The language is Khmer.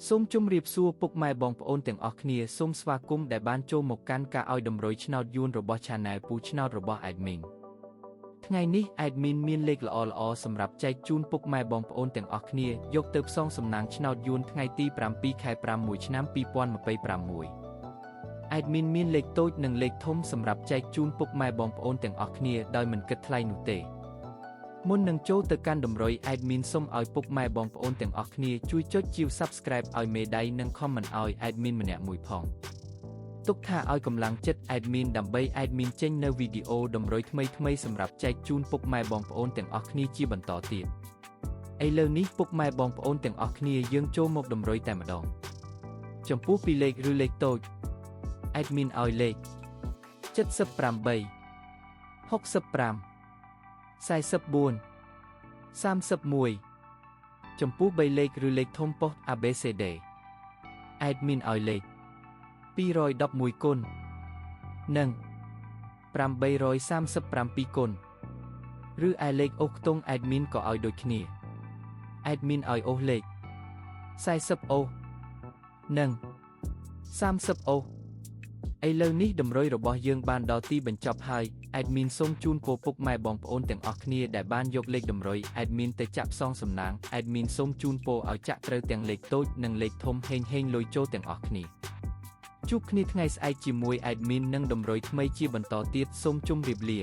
សូមជម្រាបសួរពុកម៉ែបងប្អូនទាំងអស់គ្នាសូមស្វាគមន៍ដែលបានចូលមកកាន់ការឲ្យតម្រុយឆ្នោតយួនរបស់ Channel ពូឆ្នោតរបស់ Admin ថ្ងៃនេះ Admin មានលេខល្អៗសម្រាប់ចែកជូនពុកម៉ែបងប្អូនទាំងអស់គ្នាយកទៅផ្សងសំណាងឆ្នោតយួនថ្ងៃទី7 ខែ 6 ឆ្នាំ 2026 Admin មានលេខតូចនិងលេខធំសម្រាប់ចែកជូនពុកម៉ែបងប្អូនទាំងអស់គ្នាដោយមិនគិតថ្លៃនោះទេមុននឹងចូលទៅកាន់តម្រុយ Admin សូមឲ្យពុកម៉ែបងប្អូនទាំងអស់គ្នាជួយចុចជាវ Subscribe ឲ្យមេដៃនិង Comment ឲ្យ Admin ម្នាក់មួយផងទុកថាឲ្យកម្លាំងចិត្ត Admin ដើម្បី Admin ចេញនៅវីដេអូតម្រុយថ្មីៗសម្រាប់ចែកជូនពុកម៉ែបងប្អូនទាំងអស់គ្នាជាបន្តទៀតឥឡូវនេះពុកម៉ែបងប្អូនទាំងអស់គ្នាយើងចូលមកតម្រុយតែម្ដងចំពោះពីលេខឬលេខតូច Admin ឲ្យលេខ78 65 44 31ចំពោះ3លេខឬលេខធំប៉ុស្តិ៍ ABCD Admin ឲ្យលេខ211គុណនិង837គុណឬឯលេខអូសខ្ទង់ Admin ក៏ឲ្យដូចគ្នា Admin ឲ្យអូសលេខ40អូសនិង30អូសឥឡូវនេះតម្រុយរបស់យើងបានដល់ទីបញ្ចប់ហើយ Admin សូមជូនពរពុកម៉ែបងប្អូនទាំងអស់គ្នាដែលបានយកលេខតម្រុយ Admin ទៅចាក់ផ្សងសំណាង Admin សូមជូនពរឲ្យចាក់ត្រូវទាំងលេខតូចនិងលេខធំហេងលុយចូលទាំងអស់គ្នាជួបគ្នាថ្ងៃស្អែកជាមួយ Admin និងតម្រុយថ្មីជាបន្តទៀតសូមជម្រាបលា